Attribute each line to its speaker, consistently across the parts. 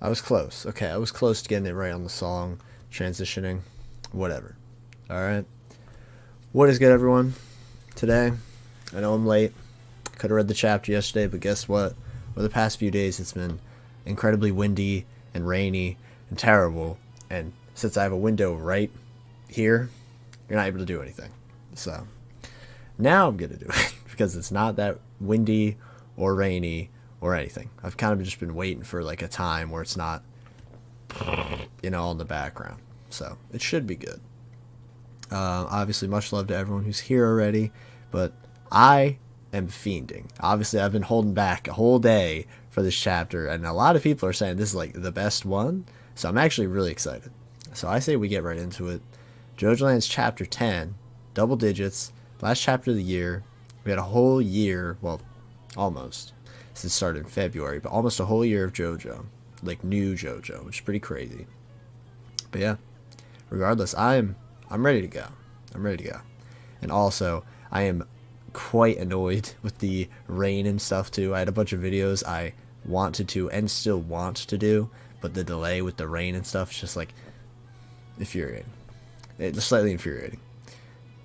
Speaker 1: I was close. Okay, I was close to getting it right on the song, transitioning, whatever. Alright. What is good, everyone? Today, I know I'm late. Could have read the chapter yesterday, but guess what? Over the past few days, it's been incredibly windy and rainy and terrible. And since I have a window right here, you're not able to do anything. So, now I'm going to do it because it's not that windy or rainy or anything. I've kind of just been waiting for like a time where it's not, in the background. So, it should be good. Obviously, much love to everyone who's here already, but I am fiending. Obviously, I've been holding back a whole day for this chapter, and a lot of people are saying this is like the best one, so I'm actually really excited. So I say we get right into it. Jojolands chapter 10, double digits, last chapter of the year. We had a whole year, well, almost, since it started in February, but almost a whole year of JoJo, like new JoJo, which is pretty crazy. But yeah, regardless, I'm ready to go. I'm ready to go. And also, I am quite annoyed with the rain and stuff too. I had a bunch of videos I wanted to and still want to do, but the delay with the rain and stuff is just like infuriating. It's slightly infuriating.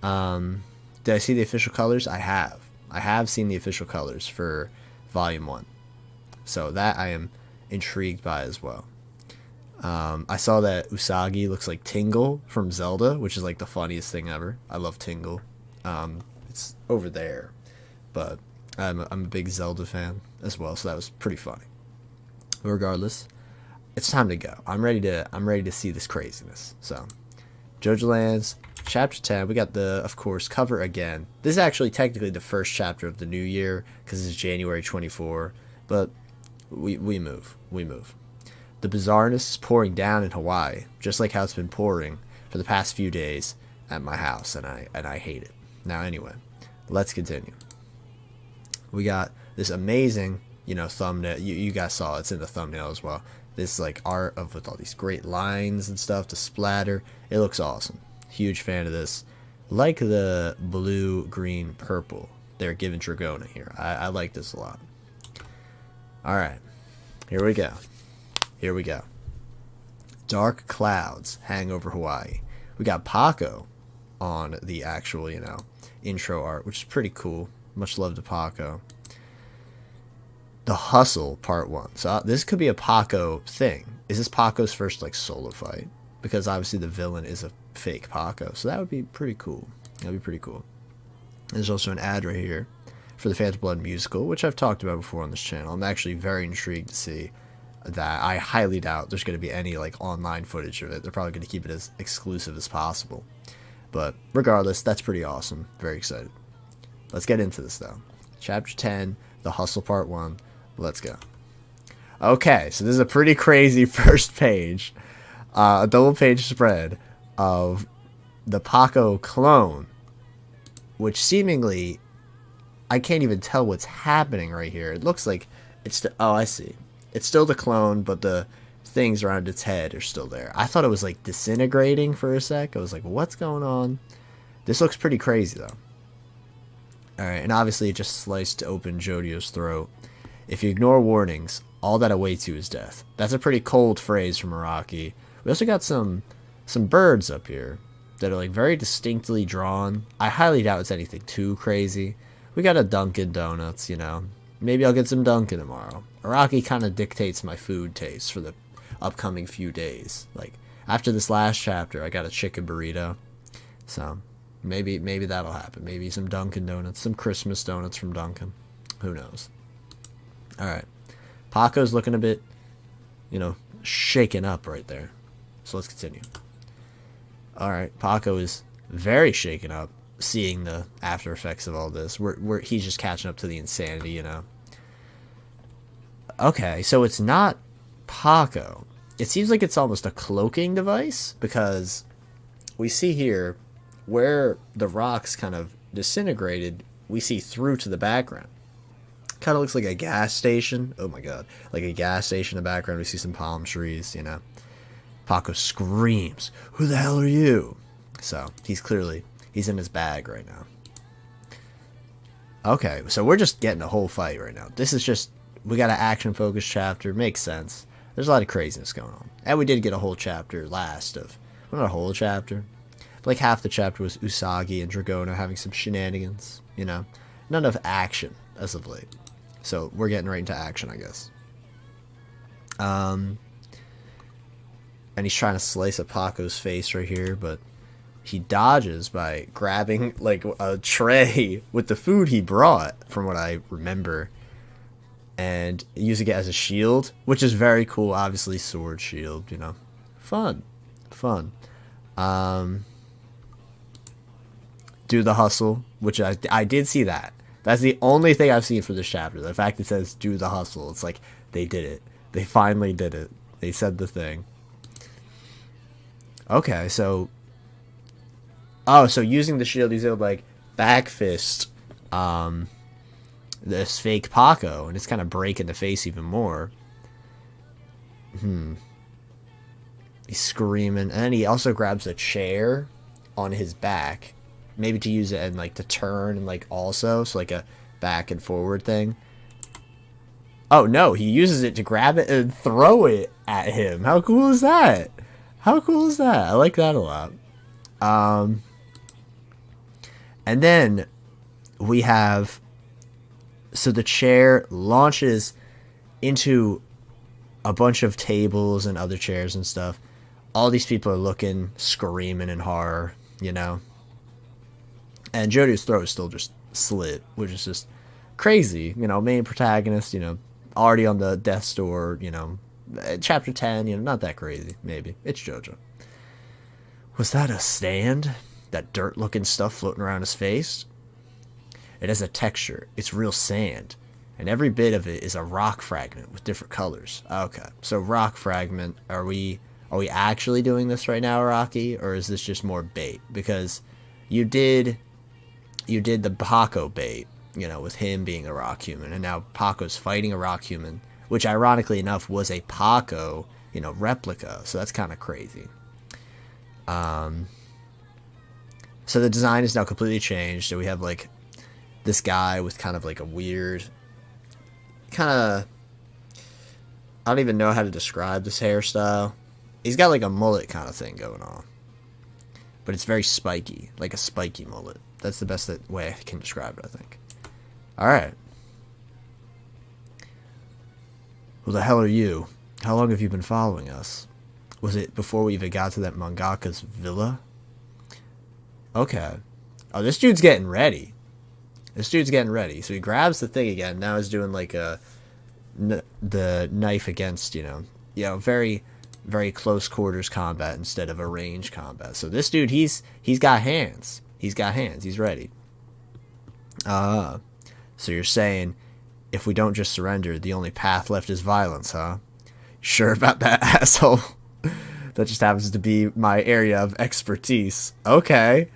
Speaker 1: Did I see the official colors? I have. I have seen the official colors for Volume 1. So that I am intrigued by as well. I saw that Usagi looks like Tingle from Zelda, which is like the funniest thing ever. I love Tingle. It's over there, but I'm a big Zelda fan as well, so that was pretty funny. But regardless, it's time to go. I'm ready to see this craziness. So, Jojolands chapter 10. We got the, of course, cover again. This is actually technically the first chapter of the new year because it's January 24, but we move. The bizarreness is pouring down in Hawaii, just like how it's been pouring for the past few days at my house, and I hate it. Now, anyway, let's continue. We got this amazing, thumbnail. You guys saw it's in the thumbnail as well. This like art of with all these great lines and stuff to splatter. It looks awesome. Huge fan of this. Like the blue, green, purple they're giving Dragona here. I like this a lot. All right, here we go. Here we go. Dark clouds hang over Hawaii. We got Paco on the actual, intro art, which is pretty cool. Much love to Paco. The Hustle Part 1. So this could be a Paco thing. Is this Paco's first, solo fight? Because obviously the villain is a fake Paco. So that would be pretty cool. That would be pretty cool. There's also an ad right here for the Phantom Blood musical, which I've talked about before on this channel. I'm actually very intrigued to see that. I highly doubt there's going to be any online footage of it. They're probably going to keep it as exclusive as possible. But regardless, that's pretty awesome. Very excited. Let's get into this though. Chapter 10, The Hustle Part 1. Let's go. Okay, so this is a pretty crazy first page. A double page spread of the Paco clone, which seemingly I can't even tell what's happening right here. It looks like it's oh, I see. It's still the clone, but the things around its head are still there. I thought it was disintegrating for a sec. I was like, what's going on? This looks pretty crazy though. Alright, and obviously it just sliced open Jojo's throat. If you ignore warnings, all that awaits you is death. That's a pretty cold phrase from Araki. We also got some birds up here that are very distinctly drawn. I highly doubt it's anything too crazy. We got a Dunkin' Donuts, Maybe I'll get some Dunkin' tomorrow. Araki kind of dictates my food taste for the upcoming few days. After this last chapter, I got a chicken burrito. So, maybe that'll happen. Maybe some Dunkin' Donuts, some Christmas donuts from Dunkin'. Who knows? Alright. Paco's looking a bit, shaken up right there. So let's continue. Alright, Paco is very shaken up seeing the after effects of all this. He's just catching up to the insanity, Okay, so it's not Paco. It seems like it's almost a cloaking device, because we see here where the rocks kind of disintegrated, we see through to the background. Kind of looks like a gas station. Oh my god. Like a gas station in the background. We see some palm trees, Paco screams, "Who the hell are you?" So, he's in his bag right now. Okay, so we're just getting a whole fight right now. This is just, we got an action-focused chapter. Makes sense. There's a lot of craziness going on. And we did get a whole chapter last of, well, not a whole chapter, but like half the chapter was Usagi and Dragona having some shenanigans, you know. None of action as of late. So we're getting right into action, I guess. And he's trying to slice at Paco's face right here, but he dodges by grabbing like a tray with the food he brought, from what I remember, and using it as a shield, which is very cool. Obviously, sword shield, you know, fun. Do the hustle, which I did see that. That's the only thing I've seen for this chapter. The fact it says do the hustle, it's like they did it. They finally did it. They said the thing. Okay, so using the shield, he's able to like back fist this fake Paco, and it's kind of breaking the face even more. He's screaming, and then he also grabs a chair on his back, maybe to use it and like to turn and like also, so like a back and forward thing. Oh no, he uses it to grab it and throw it at him. How cool is that? How cool is that? I like that a lot. And then we have, so the chair launches into a bunch of tables and other chairs and stuff. All these people are looking, screaming in horror, you know. And JoJo's throat is still just slit, which is just crazy. You know, main protagonist, you know, already on the death's door, you know. Chapter 10, you know, not that crazy, maybe. It's JoJo. Was that a stand? That dirt-looking stuff floating around his face? It has a texture. It's real sand. And every bit of it is a rock fragment with different colors. Okay, so rock fragment. Are we actually doing this right now, Rocky? Or is this just more bait? Because you did the Paco bait, you know, with him being a rock human. And now Paco's fighting a rock human, which ironically enough was a Paco, you know, replica. So that's kind of crazy. So the design is now completely changed. So we have like this guy with kind of like a weird, kind of, I don't even know how to describe this hairstyle. He's got like a mullet kind of thing going on, but it's very spiky, like a spiky mullet. That's the best way I can describe it, I think. All right. Who the hell are you? How long have you been following us? Was it before we even got to that mangaka's villa? Okay. Oh, this dude's getting ready. So he grabs the thing again. Now he's doing like the knife against, you know, very, very close quarters combat instead of a range combat. So this dude, he's got hands. He's ready. So you're saying if we don't just surrender, the only path left is violence, huh? Sure about that, asshole? That just happens to be my area of expertise. Okay.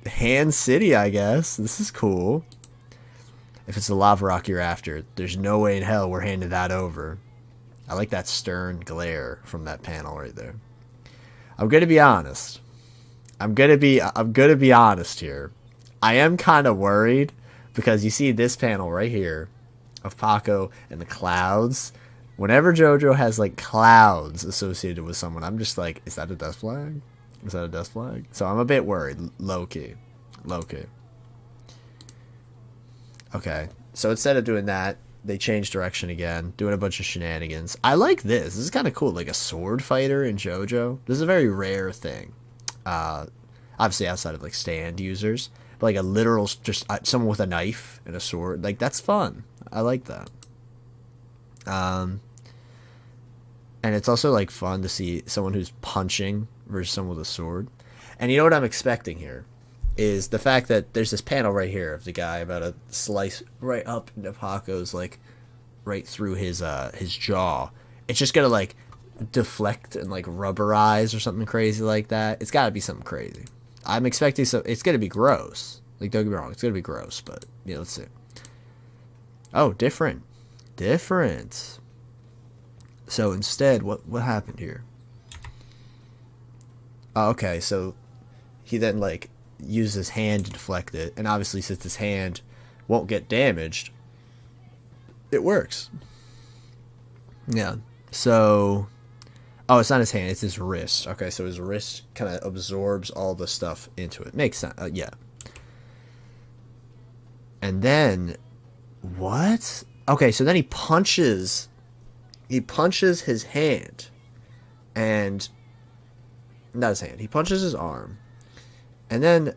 Speaker 1: Hand City, I guess. This is cool. If it's the lava rock you're after, there's no way in hell we're handing that over. I like that stern glare from that panel right there. I'm gonna be honest. I'm gonna be honest here. I am kind of worried because you see this panel right here of Paco and the clouds. Whenever JoJo has like clouds associated with someone, I'm just like, is that a death flag? So I'm a bit worried, low key. Okay, so instead of doing that, they changed direction again, doing a bunch of shenanigans. I like this. This is kind of cool, like a sword fighter in JoJo. This is a very rare thing. Obviously outside of like stand users, but like a literal, just someone with a knife and a sword. Like, that's fun. I like that. And it's also like fun to see someone who's punching versus someone with a sword. And you know what I'm expecting here is the fact that there's this panel right here of the guy about to slice right up into Paco's, like right through his jaw. It's just gonna like deflect and like rubberize or something crazy like that. It's gotta be something crazy. I'm expecting it's gonna be gross. Like, don't get me wrong, it's gonna be gross, but yeah, let's see. Oh, different. So instead, what happened here? Oh, okay, so he then like uses his hand to deflect it, and obviously since his hand won't get damaged, it works. Yeah, So, oh, it's not his hand, it's his wrist. Okay, so his wrist kind of absorbs all the stuff into it. Makes sense. Yeah. And then, what? Okay, so then he punches his hand. And, not his hand, he punches his arm. And then,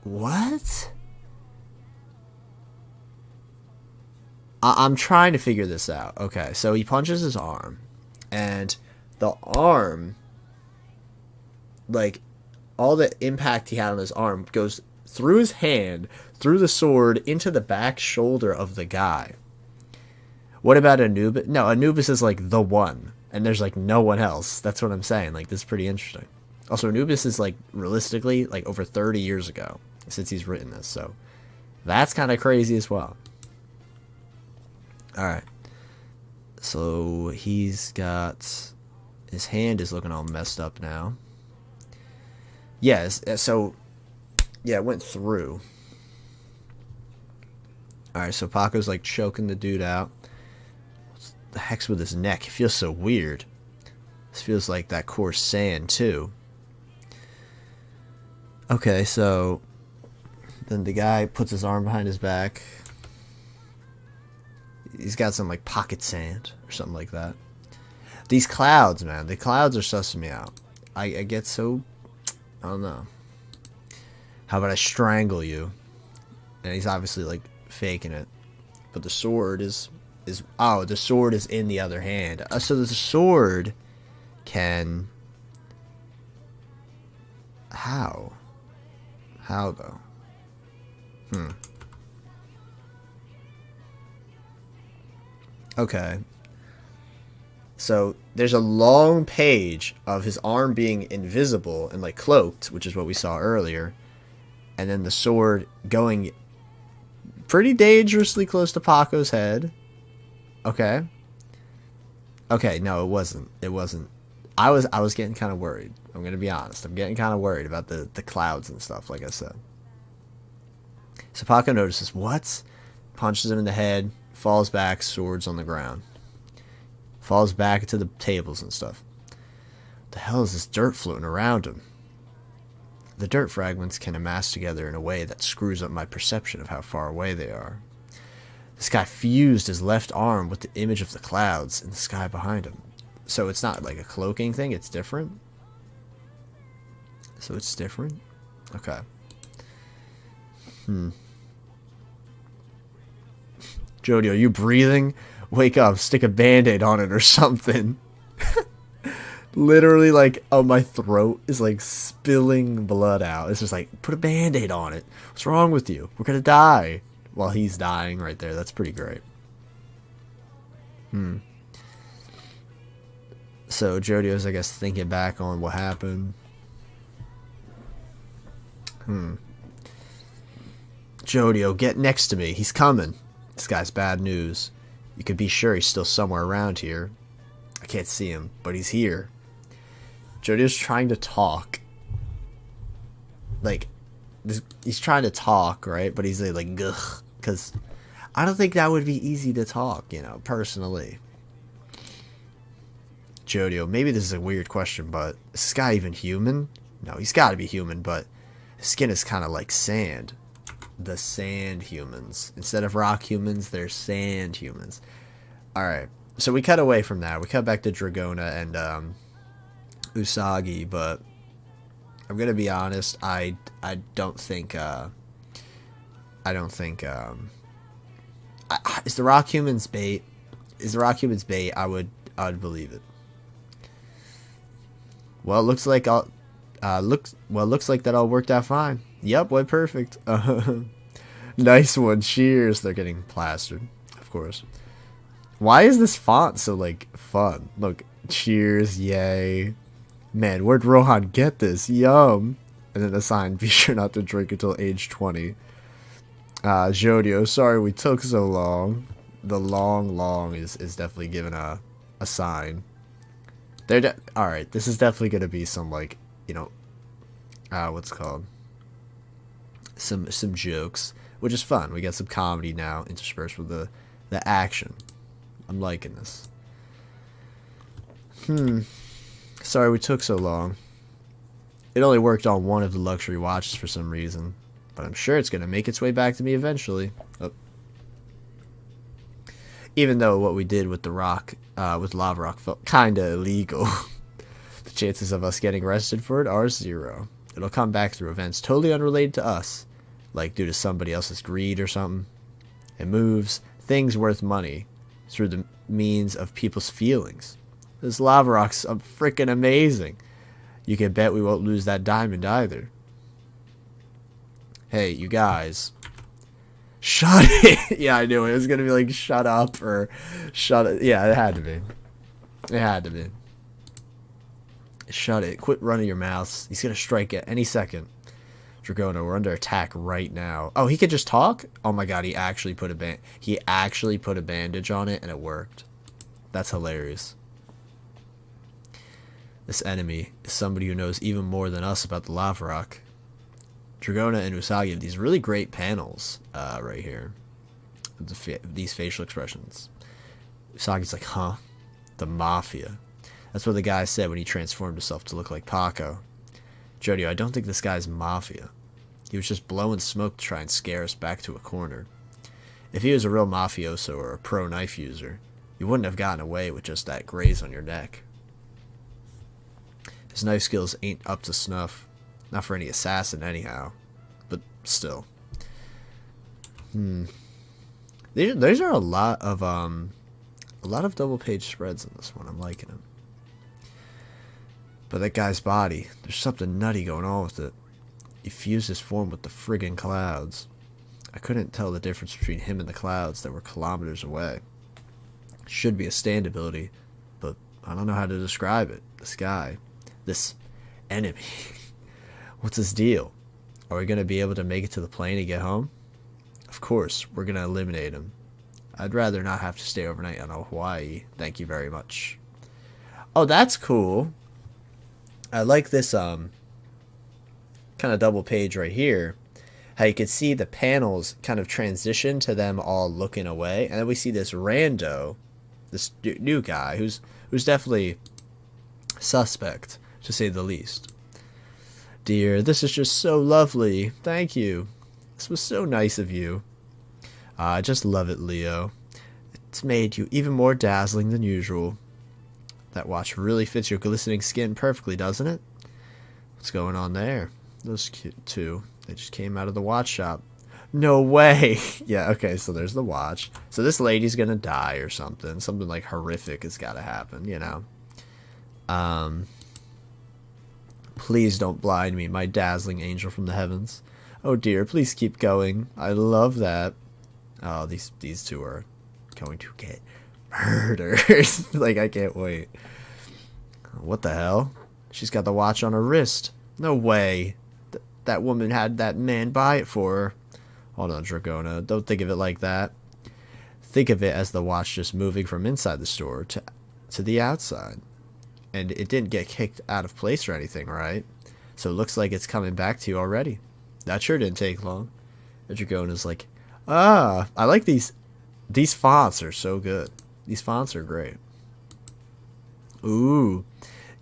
Speaker 1: what? I'm trying to figure this out. Okay, so he punches his arm. And the arm, like, all the impact he had on his arm goes through his hand, through the sword, into the back shoulder of the guy. What about Anubis? No, Anubis is, like, the one. And there's, like, no one else. That's what I'm saying. Like, this is pretty interesting. Also, Anubis is, like, realistically, like, over 30 years ago since he's written this. So, that's kind of crazy as well. Alright. So, he's got... His hand is looking all messed up now. Yes, so... Yeah, it went through. Alright, so Paco's, like, choking the dude out. What the heck's with his neck? It feels so weird. This feels like that coarse sand, too. Okay, so... Then the guy puts his arm behind his back. He's got some, like, pocket sand or something like that. These clouds, man. The clouds are sussing me out. I get so... I don't know. How about I strangle you? And he's obviously, like, faking it. But the sword is... Oh, the sword is in the other hand. So the sword can... How? How, though? Okay. So there's a long page of his arm being invisible and, like, cloaked, which is what we saw earlier. And then the sword going pretty dangerously close to Paco's head. Okay. Okay, no, it wasn't. It wasn't. I was getting kind of worried. I'm going to be honest. I'm getting kind of worried about the clouds and stuff, like I said. So Paco notices, what? Punches him in the head, falls back, swords on the ground. Falls back into the tables and stuff. What the hell is this dirt floating around him? The dirt fragments can amass together in a way that screws up my perception of how far away they are. This guy fused his left arm with the image of the clouds in the sky behind him. So it's not like a cloaking thing, it's different? So it's different? Okay. Jody, are you breathing? Wake up, stick a band-aid on it or something. Literally, like, oh, my throat is, like, spilling blood out. It's just like, put a band-aid on it. What's wrong with you? We're gonna die. While he's dying right there. That's pretty great. So, Jodio's, I guess, thinking back on what happened. Jodio, get next to me. He's coming. This guy's bad news. You can be sure he's still somewhere around here. I can't see him, but he's here. Jodio's trying to talk. Like, he's trying to talk, right? But he's like, ugh. Because I don't think that would be easy to talk, you know, personally. Jodio, maybe this is a weird question, but is this guy even human? No, he's got to be human, but his skin is kind of like sand. The sand humans. Instead of rock humans, they're sand humans. Alright, so we cut away from that. We cut back to Dragona and Usagi, but I'm gonna be honest, I don't think is the rock humans bait? Is the rock humans bait? I would believe it. Well, it looks like looks like that all worked out fine. Yep, went perfect. Nice one. Cheers. They're getting plastered, of course. Why is this font so, like, fun? Look, cheers, yay. Man, where'd Rohan get this? Yum. And then a sign, be sure not to drink until age 20. Jodio, sorry we took so long. The long is definitely given a sign. Alright, this is definitely going to be some, like, you know, what's it called? Some jokes, which is fun. We got some comedy now interspersed with the action. I'm liking this. Sorry we took so long. It only worked on one of the luxury watches for some reason, but I'm sure it's going to make its way back to me eventually. Oh. Even though what we did with the rock, with lava rock, felt kind of illegal. The chances of us getting arrested for it are 0. It'll come back through events totally unrelated to us, like due to somebody else's greed or something. It moves things worth money through the means of people's feelings. This lava rock's freaking amazing. You can bet we won't lose that diamond either. Hey, you guys. Shut it! Yeah, I knew it. It was gonna be like, shut up, or shut it. Yeah, it had to be. It had to be. Shut it. Quit running your mouths. He's gonna strike at any second. Dragona, we're under attack right now. Oh, he could just talk? Oh my god, he actually put a bandage on it and it worked. That's hilarious. This enemy is somebody who knows even more than us about the lava rock. Dragona and Usagi have these really great panels right here. These facial expressions. Usagi's like, huh? The Mafia. That's what the guy said when he transformed himself to look like Paco. JoJo, I don't think this guy's Mafia. He was just blowing smoke to try and scare us back to a corner. If he was a real mafioso or a pro knife user, you wouldn't have gotten away with just that graze on your neck. His knife skills ain't up to snuff. Not for any assassin anyhow. But still. These are a lot of double page spreads in this one. I'm liking them. But that guy's body, there's something nutty going on with it. He fused his form with the friggin' clouds. I couldn't tell the difference between him and the clouds that were kilometers away. Should be a stand ability, but I don't know how to describe it. This guy. This enemy. What's his deal? Are we going to be able to make it to the plane and get home? Of course, we're going to eliminate him. I'd rather not have to stay overnight on Hawaii. Thank you very much. Oh, that's cool. I like this kind of double page right here. How you can see the panels kind of transition to them all looking away. And then we see this rando, this new guy who's definitely suspect, to say the least. Dear, this is just so lovely. Thank you. This was so nice of you. I just love it, Leo. It's made you even more dazzling than usual. That watch really fits your glistening skin perfectly, doesn't it? What's going on there? Those two, they just came out of the watch shop. No way! Yeah, okay, so there's the watch. So this lady's gonna die or something. Something like horrific has gotta happen, you know? Please don't blind me, my dazzling angel from the heavens. Oh dear, please keep going. I love that. Oh, these two are going to get murdered. Like, I can't wait. What the hell? She's got the watch on her wrist. No way. That woman had that man buy it for her. Hold on, Dragona. Don't think of it like that. Think of it as the watch just moving from inside the store to the outside. And it didn't get kicked out of place or anything, right? So it looks like it's coming back to you already. That sure didn't take long. And Dragona's like, I like these. These fonts are so good. These fonts are great. Ooh.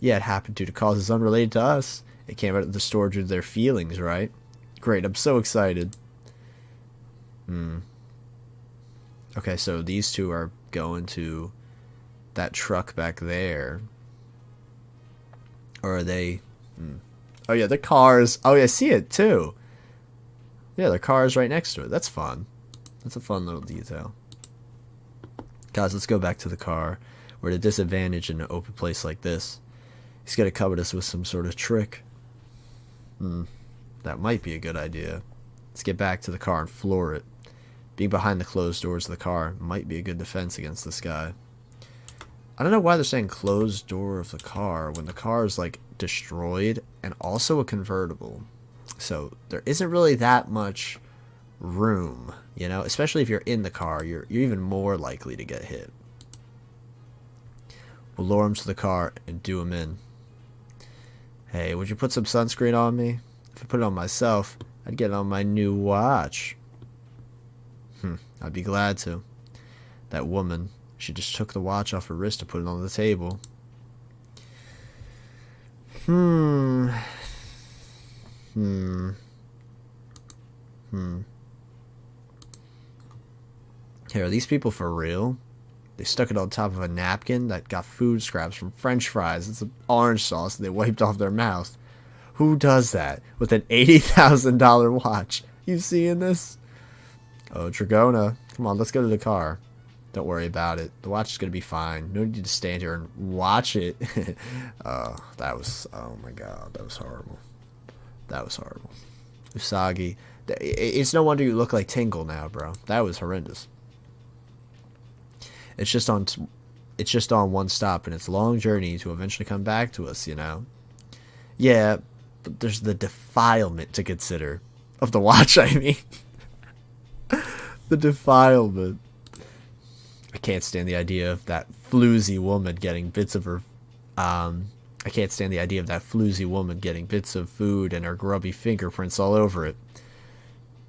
Speaker 1: Yeah, it happened due to causes unrelated to us. It came out of the store due to their feelings, right? Great, I'm so excited. Okay, so these two are going to that truck back there. Or are they... Oh yeah, the cars. Oh yeah, I see it too. Yeah, the car's right next to it. That's fun. That's a fun little detail. Guys, let's go back to the car. We're at a disadvantage in an open place like this. He's going to cover us with some sort of trick. That might be a good idea. Let's get back to the car and floor it. Being behind the closed doors of the car might be a good defense against this guy. I don't know why they're saying closed door of the car when the car is like destroyed and also a convertible. So there isn't really that much room, you know, especially if you're in the car, you're even more likely to get hit. We'll lure him to the car and do him in. Hey, would you put some sunscreen on me? If I put it on myself, I'd get it on my new watch. I'd be glad to. That woman, she just took the watch off her wrist to put it on the table. Hmm. Hmm. Hmm. Here, are these people for real? They stuck it on top of a napkin that got food scraps from French fries. It's orange sauce they wiped off their mouth. Who does that with an $80,000 watch? You seeing this? Oh, Dragona. Come on, let's go to the car. Don't worry about it. The watch is going to be fine. No need to stand here and watch it. Oh, oh my god, that was horrible. That was horrible. Usagi. It's no wonder you look like Tingle now, bro. That was horrendous. It's just on one stop, and it's a long journey to eventually come back to us, you know? Yeah, but there's the defilement to consider. Of the watch, I mean. The defilement. I can't stand the idea of that floozy woman getting bits of her... I can't stand the idea of that floozy woman getting bits of food and her grubby fingerprints all over it.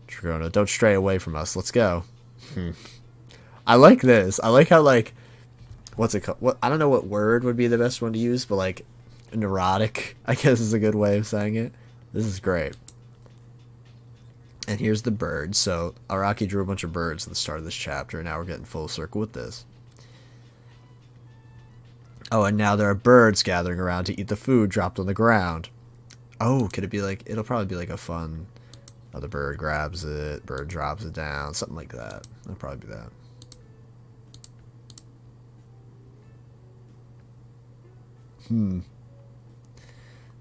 Speaker 1: Dragona, don't stray away from us. Let's go. I like this. I like how, like... What's it called? I don't know what word would be the best one to use, but, like, neurotic, I guess is a good way of saying it. This is great. And here's the birds. So Araki drew a bunch of birds at the start of this chapter, and now we're getting full circle with this. Oh, and now there are birds gathering around to eat the food dropped on the ground. Oh, could it be like... It'll probably be like a fun... Oh, the bird grabs it, bird drops it down, something like that. It'll probably be that.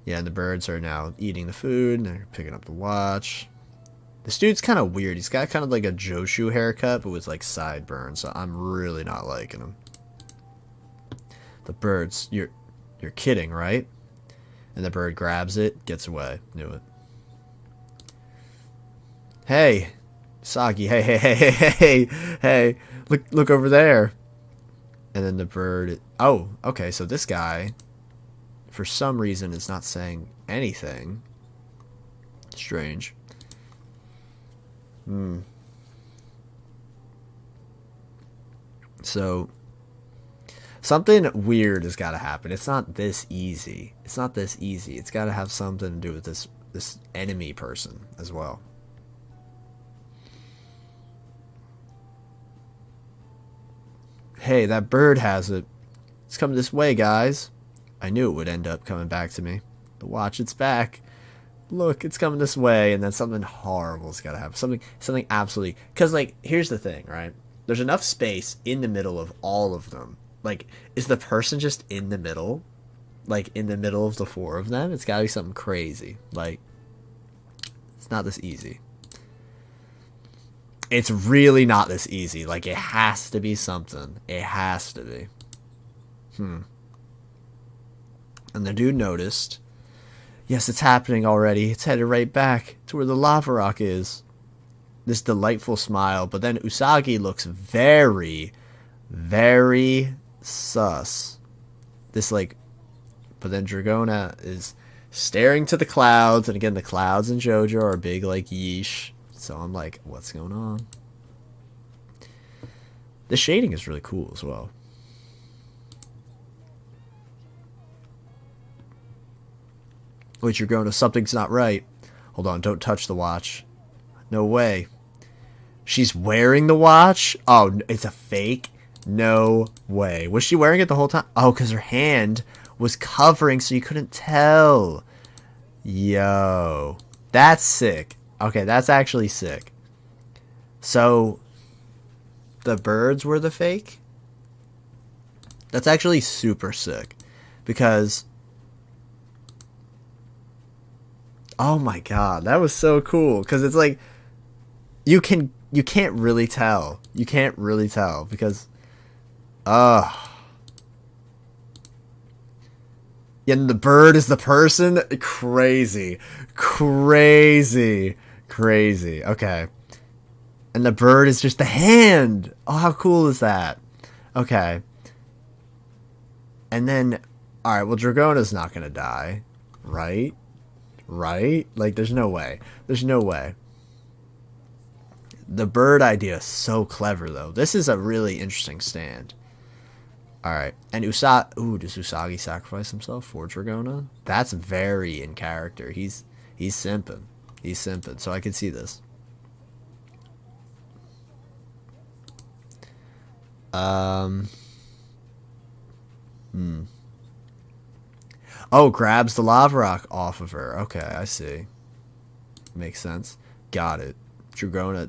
Speaker 1: Yeah, and the birds are now eating the food, and they're picking up the watch. This dude's kind of weird. He's got kind of like a Joshu haircut, but with like sideburns, so I'm really not liking him. The birds, you're kidding, right? And the bird grabs it, gets away. Knew it. Hey, Sagi, hey, look over there. And then the bird, oh, okay, so this guy, for some reason, is not saying anything. Strange. So, something weird has got to happen. It's not this easy. It's not this easy. It's got to have something to do with this enemy person as well. Hey, that bird has it. It's coming this way, guys. I knew it would end up coming back to me. The watch, it's back. Look, it's coming this way, and then something horrible's got to happen. Something absolutely... Because, like, here's the thing, right? There's enough space in the middle of all of them. Like, is the person just in the middle? Like, in the middle of the four of them? It's got to be something crazy. Like, it's not this easy. It's really not this easy. Like, it has to be something. It has to be. And the dude noticed... Yes, it's happening already. It's headed right back to where the lava rock is. This delightful smile, but then Usagi looks very, very sus. This, like... But then Dragona is staring to the clouds, and again, the clouds in JoJo are big, like, yeesh. So I'm like, what's going on? The shading is really cool as well. Wait, you're going to something's not right. Hold on, don't touch the watch. No way. She's wearing the watch? Oh, it's a fake? No way. Was she wearing it the whole time? Oh, because her hand was covering so you couldn't tell. Yo. That's sick. Okay, that's actually sick. So, the birds were the fake? That's actually super sick. Because... Oh my god, that was so cool. Because it's like... You can't really tell. You can't really tell. Because... Yeah, and the bird is the person? Crazy. Crazy. Crazy. Okay. And the bird is just the hand. Oh, how cool is that? Okay. And then... Alright, well, Dragona's not going to die. Right? Right? Like, there's no way. There's no way. The bird idea is so clever, though. This is a really interesting stand. All right, and does Usagi sacrifice himself for Dragona? That's very in character. He's simping. He's simping. So I can see this. Oh, grabs the lava rock off of her. Okay, I see. Makes sense. Got it. Dragona.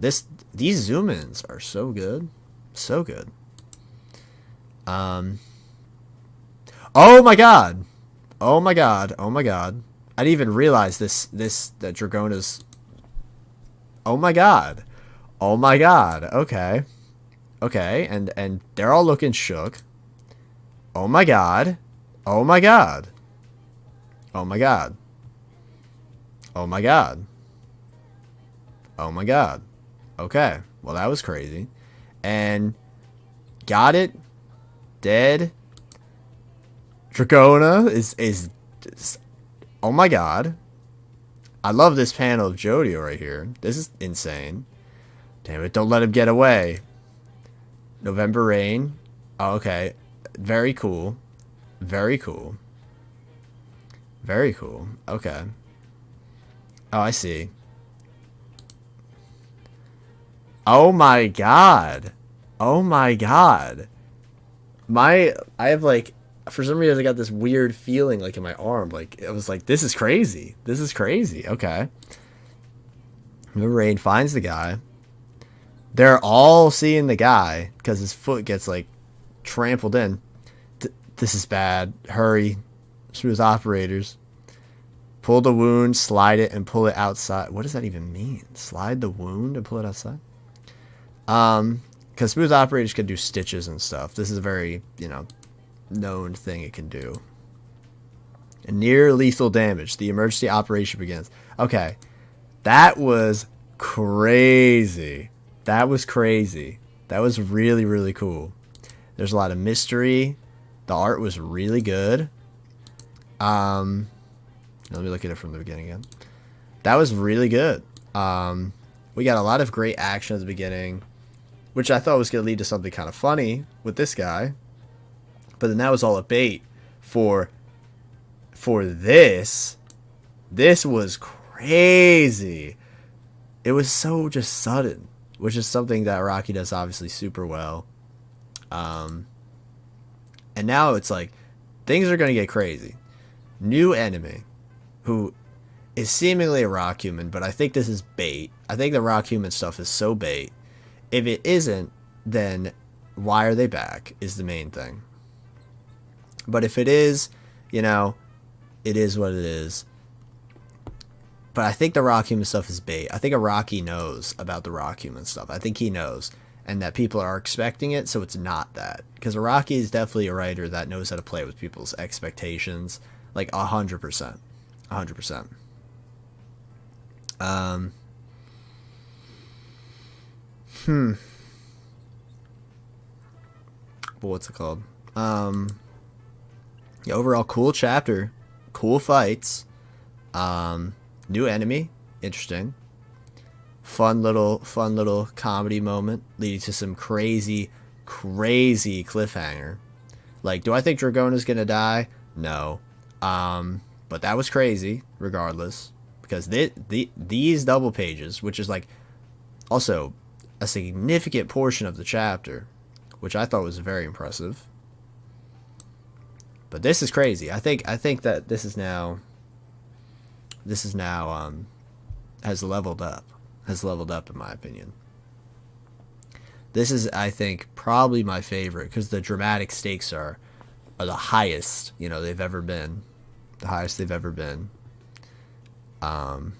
Speaker 1: These zoom-ins are so good. So good. Oh my god. Oh my god. Oh my god. I didn't even realize that Dragona's. Oh my god. Oh my god. Okay. Okay, and they're all looking shook. Oh my god. Oh my god. Oh my god. Oh my god. Oh my god. Okay. Well, that was crazy. And got it. Dead. Dragona is oh my god. I love this panel of JoJo right here. This is insane. Damn it, don't let him get away. November Rain. Oh, okay. Very cool. Very cool. Very cool. Okay. Oh, I see. Oh my god. Oh my god. I have like, for some reason I got this weird feeling like in my arm. Like, it was like, this is crazy. This is crazy. Okay. The Rain finds the guy. They're all seeing the guy because his foot gets like trampled in. This is bad. Hurry. Smooth operators. Pull the wound, slide it, and pull it outside. What does that even mean? Slide the wound and pull it outside? Because smooth operators can do stitches and stuff. This is a very, known thing it can do. And near lethal damage. The emergency operation begins. Okay. That was crazy. That was crazy. That was really, really cool. There's a lot of mystery. The art was really good. Let me look at it from the beginning again. That was really good. We got a lot of great action at the beginning, which I thought was going to lead to something kind of funny with this guy. But then that was all a bait for this. This was crazy. It was so just sudden, which is something that Rocky does obviously super well. And now it's like things are going to get crazy. New enemy who is seemingly a rock human, but I think this is bait. I think the rock human stuff is so bait. If it isn't, then why are they back is the main thing. But if it is, it is what it is. But I think the rock human stuff is bait. I think Rocky knows about the rock human stuff. I think he knows. And that people are expecting it, so it's not that. Because Rocky is definitely a writer that knows how to play with people's expectations. Like 100%. 100%. But what's it called? Yeah, overall cool chapter. Cool fights. New enemy. Interesting. Fun little comedy moment leading to some crazy cliffhanger. Like, do I think Dragona's gonna die? No. But that was crazy, regardless. Because these double pages, which is like also a significant portion of the chapter, which I thought was very impressive. But this is crazy. I think that this is now has leveled up. Has leveled up in my opinion. This is, I think, probably my favorite because the dramatic stakes are the highest they've ever been. The highest they've ever been. And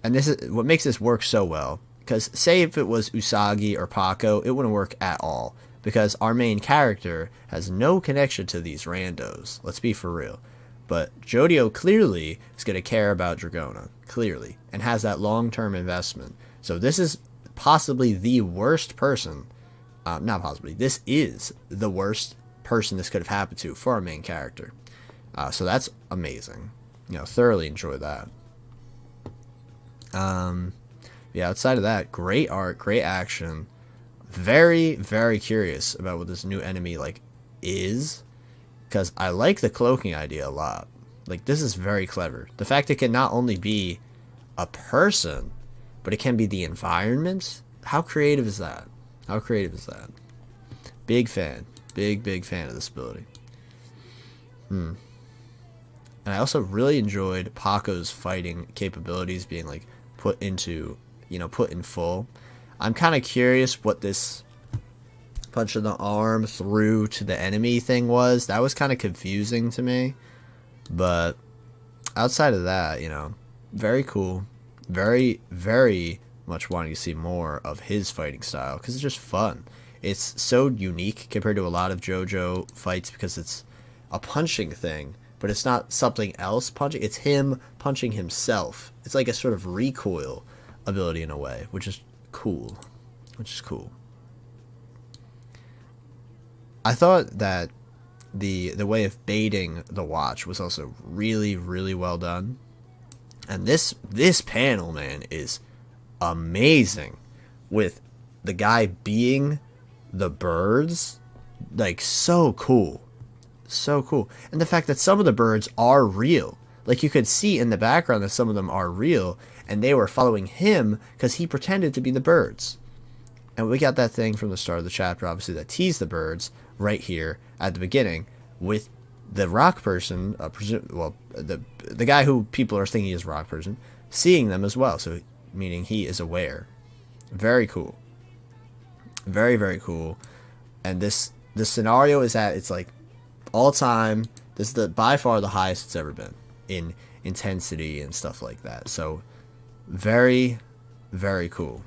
Speaker 1: this is what makes this work so well. Because say if it was Usagi or Paco, it wouldn't work at all. Because our main character has no connection to these randos. Let's be for real. But JoJo clearly is going to care about Dragona. Clearly. And has that long-term investment. So this is possibly the worst person. Not possibly. This is the worst person this could have happened to for our main character. So that's amazing. Thoroughly enjoy that. Yeah, outside of that, great art, great action. Very, very curious about what this new enemy is, because I like the cloaking idea a lot. Like, this is very clever. The fact it can not only be a person, but it can be the environment. How creative is that? How creative is that? Big fan. Big fan of this ability. And I also really enjoyed Paco's fighting capabilities being like put into, put in full. I'm kind of curious what this punch in the arm through to the enemy thing was. That was kind of confusing to me. But outside of that, very cool. Very, very much wanting to see more of his fighting style because it's just fun. It's so unique compared to a lot of JoJo fights because it's a punching thing, but it's not something else punching. It's him punching himself. It's like a sort of recoil ability in a way, which is cool. I thought that the way of baiting the watch was also really, really well done. And this panel, man, is amazing with the guy being the birds. Like, so cool. And the fact that some of the birds are real. Like, you could see in the background that some of them are real, and they were following him because he pretended to be the birds. And we got that thing from the start of the chapter, obviously, that teased the birds right here at the beginning with the rock person, the guy who people are thinking is rock person, seeing them as well. So, meaning he is aware. Very cool. Very, very cool. And this scenario is at, it's like, all time, this is by far the highest it's ever been in intensity and stuff like that. So, very, very cool.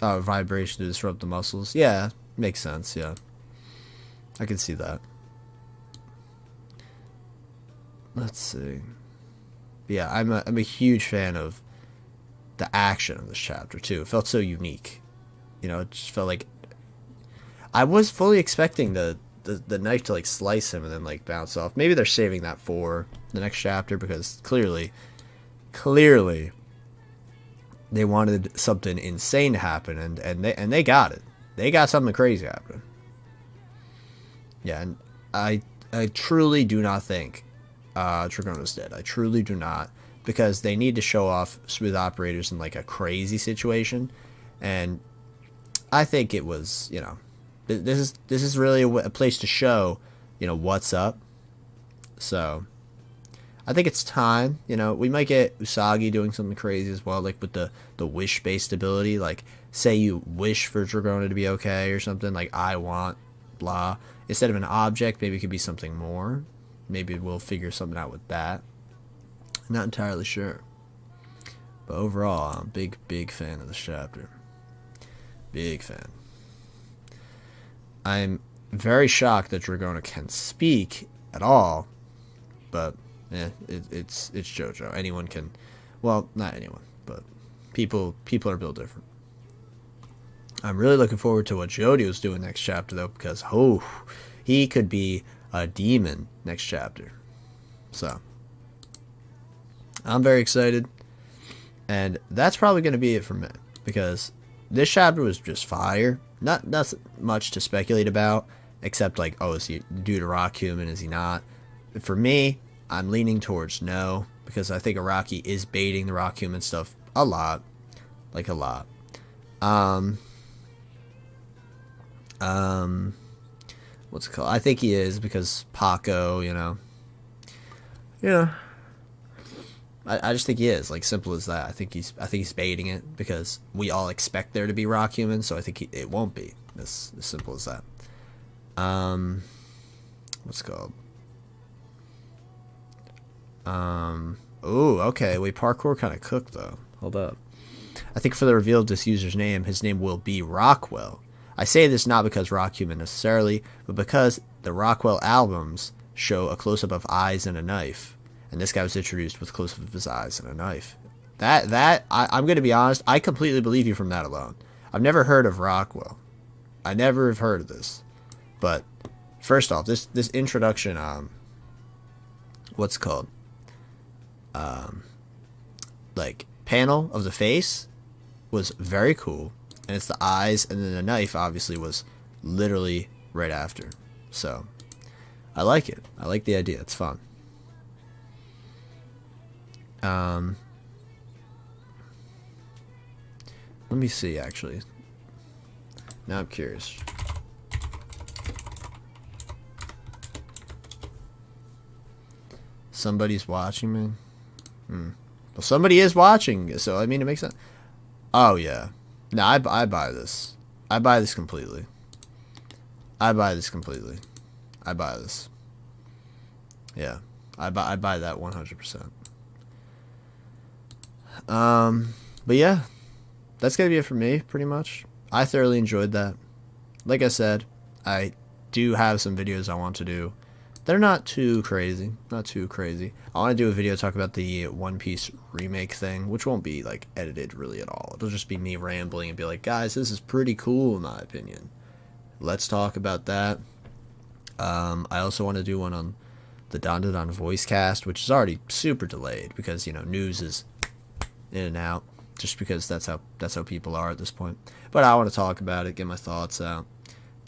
Speaker 1: Vibration to disrupt the muscles. Yeah, makes sense. Yeah, I can see that. Let's see. Yeah, I'm a huge fan of the action of this chapter too. It felt so unique. It just felt like I was fully expecting the knife to like slice him and then like bounce off. Maybe they're saving that for the next chapter because clearly they wanted something insane to happen and they got it. They got something crazy happening. Yeah, and I truly do not think Dragona's dead. I truly do not, because they need to show off smooth operators in like a crazy situation, and I think it was, this is really a place to show, what's up. So I think it's time. We might get Usagi doing something crazy as well, like with the wish based ability. Like, say you wish for Dragona to be okay or something, like I want blah, instead of an object, maybe it could be something more. Maybe we'll figure something out with that. I'm not entirely sure. But overall, I'm a big fan of this chapter. Big fan. I'm very shocked that Dragona can speak at all. But, it's JoJo. Anyone can... Well, not anyone, but people are built different. I'm really looking forward to what Jojo's doing next chapter, though, because, he could be a demon next chapter. So I'm very excited, and that's probably going to be it for me, because this chapter was just fire. Not much to speculate about, except like, is he due to rock human, is he not? For me, I'm leaning towards no, because I think Araki is baiting the rock human stuff a lot. What's it called? I think he is, because Paco, I just think he is, like, simple as that. I think he's baiting it because we all expect there to be rock humans, so I think it won't be as simple as that. What's it called? Okay, wait, parkour kind of cooked though. Hold up. I think for the reveal of this user's name, his name will be Rockwell. I say this not because Rock Human necessarily, but because the Rockwell albums show a close-up of eyes and a knife. And this guy was introduced with close-up of his eyes and a knife. I'm going to be honest, I completely believe you from that alone. I've never heard of Rockwell. I never have heard of this. But, first off, this introduction, what's it called? like panel of the face was very cool, and it's the eyes, and then the knife obviously was literally right after. So I like it. I like the idea. It's fun. Let me see, actually. Now I'm curious. Somebody's watching me? Well, somebody is watching, so I mean, it makes sense. Oh, yeah. No, I buy this. I buy this completely. I buy this completely. I buy this. Yeah. I buy that 100%. But yeah. That's going to be it for me, pretty much. I thoroughly enjoyed that. Like I said, I do have some videos I want to do. They're not too crazy. Not too crazy. I want to do a video talk about the One Piece remake thing, which won't be, like, edited really at all. It'll just be me rambling and be like, guys, this is pretty cool in my opinion. Let's talk about that. I also want to do one on the Don voice cast, which is already super delayed because, you know, news is in and out. Just because that's how people are at this point. But I want to talk about it, get my thoughts out.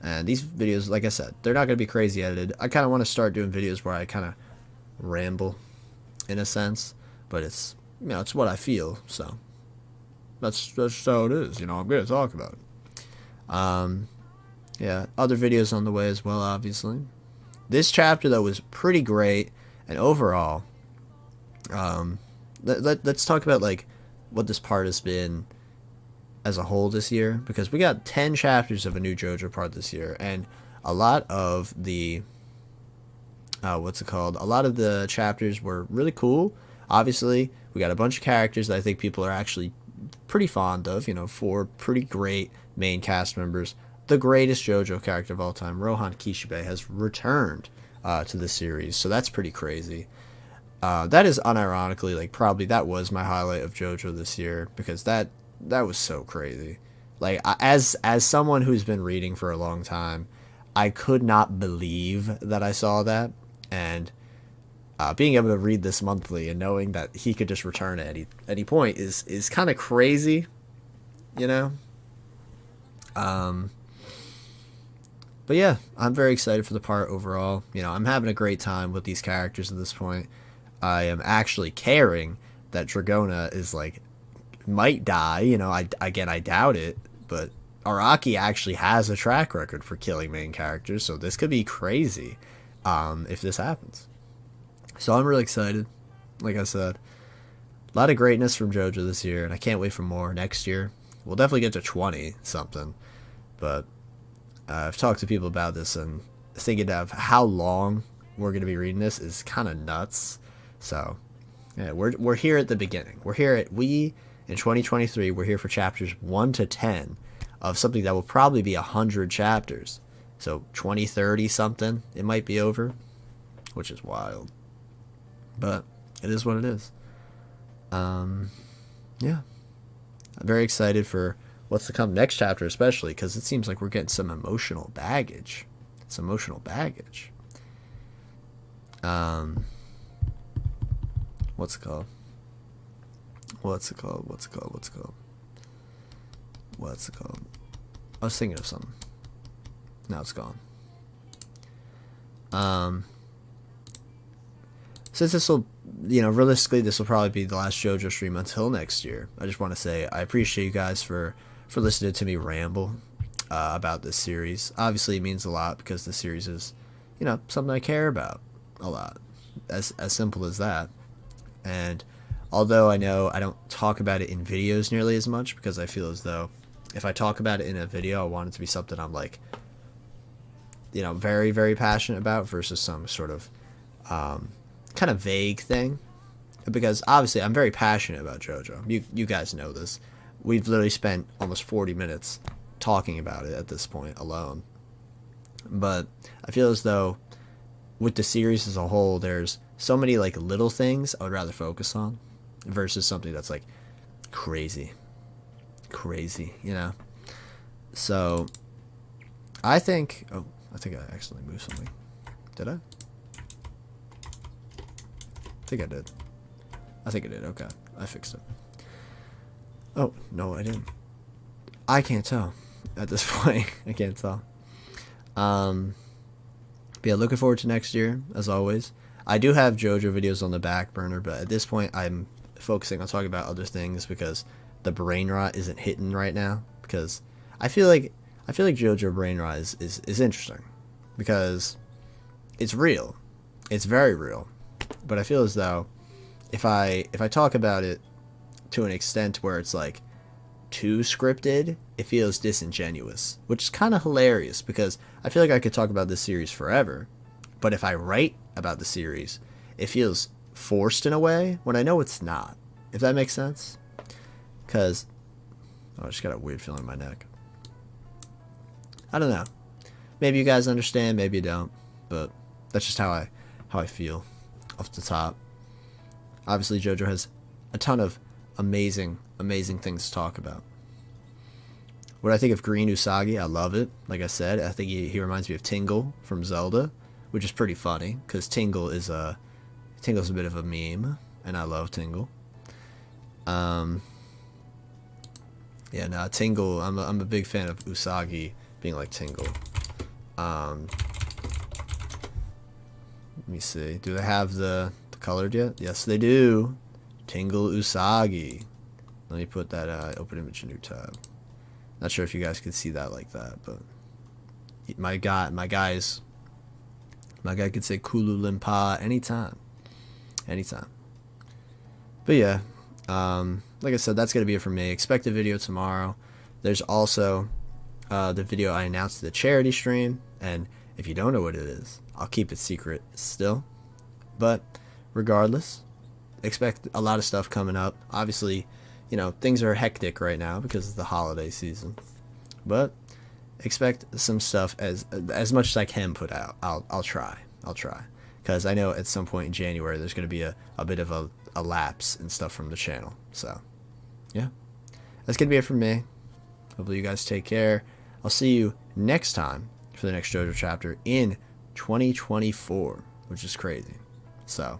Speaker 1: And these videos, like I said, they're not going to be crazy edited. I kind of want to start doing videos where I kind of ramble, in a sense. But it's, you know, it's what I feel. So that's how it is. You know, I'm going to talk about it. Yeah, other videos on the way as well, obviously. This chapter, though, was pretty great. And overall, let's talk about, like, what this part has been as a whole this year, because we got 10 chapters of a new JoJo part this year, and a lot of the a lot of the chapters were really cool. Obviously, we got a bunch of characters that I think people are actually pretty fond of, you know, 4 pretty great main cast members. The greatest JoJo character of all time, Rohan Kishibe, has returned to the series, so that's pretty crazy. That is unironically, like, probably that was my highlight of JoJo this year, because that was so crazy. Like, as someone who's been reading for a long time, I could not believe that I saw that, and being able to read this monthly and knowing that he could just return at any point is kind of crazy, you know. But yeah, I'm very excited for the part overall. You know, I'm having a great time with these characters at this point. I am actually caring that Dragona is, like, might die. You know, again, I doubt it, but Araki actually has a track record for killing main characters, so this could be crazy if this happens. So I'm really excited. Like I said, a lot of greatness from JoJo this year, and I can't wait for more next year. We'll definitely get to 20 something, but I've talked to people about this, and thinking of how long we're going to be reading this is kind of nuts. So, yeah, we're here at the beginning. In 2023, we're here for chapters 1 to 10 of something that will probably be 100 chapters. So 2030 something, it might be over, which is wild. But it is what it is. Yeah. I'm very excited for what's to come next chapter, especially because it seems like we're getting some emotional baggage. What's it called? I was thinking of something. Now it's gone. Since this will, you know, realistically, this will probably be the last JoJo stream until next year. I just want to say I appreciate you guys for listening to me ramble about this series. Obviously, it means a lot because the series is, you know, something I care about a lot. As simple as that. And although I know I don't talk about it in videos nearly as much, because I feel as though if I talk about it in a video, I want it to be something I'm, like, you know, very, very passionate about versus some sort of kind of vague thing. Because obviously I'm very passionate about JoJo. You guys know this. We've literally spent almost 40 minutes talking about it at this point alone. But I feel as though with the series as a whole, there's so many, like, little things I would rather focus on versus something that's, like, crazy, you know. So I think I accidentally moved something. Did I think I did. I think it did. Okay, I fixed it. Oh, no, I didn't. I can't tell at this point. I can't tell. But yeah, looking forward to next year, as always. I do have JoJo videos on the back burner, but at this point, I'm focusing on talking about other things because the brain rot isn't hitting right now. Because I feel like JoJo brain rot is interesting because it's real. It's very real. But I feel as though if I talk about it to an extent where it's like too scripted, it feels disingenuous, which is kind of hilarious because I feel like I could talk about this series forever, but if I write about the series, it feels forced in a way when I know it's not, if that makes sense. Because I just got a weird feeling in my neck. I don't know, maybe you guys understand, maybe you don't, but that's just how I feel off the top. Obviously JoJo has a ton of amazing things to talk about. What I think of Green Usagi, I love it. Like I said, I think he reminds me of Tingle from Zelda, which is pretty funny because Tingle's a bit of a meme, and I love Tingle. Yeah, no, Tingle. I'm a big fan of Usagi being like Tingle. Let me see. Do they have the colored yet? Yes, they do. Tingle Usagi. Let me put that open image in new tab. Not sure if you guys could see that like that, but my guy could say Kulu Limpa anytime. But yeah, like I said, that's gonna be it for me. Expect a video tomorrow. There's also the video I announced the charity stream, and if you don't know what it is, I'll keep it secret still. But regardless, expect a lot of stuff coming up. Obviously, you know, things are hectic right now because of the holiday season, but expect some stuff as much as I can put out. I'll try because I know at some point in January there's going to be a bit of a lapse and stuff from the channel. So yeah, that's gonna be it from me. Hopefully you guys take care. I'll see you next time for the next JoJo chapter in 2024, which is crazy. So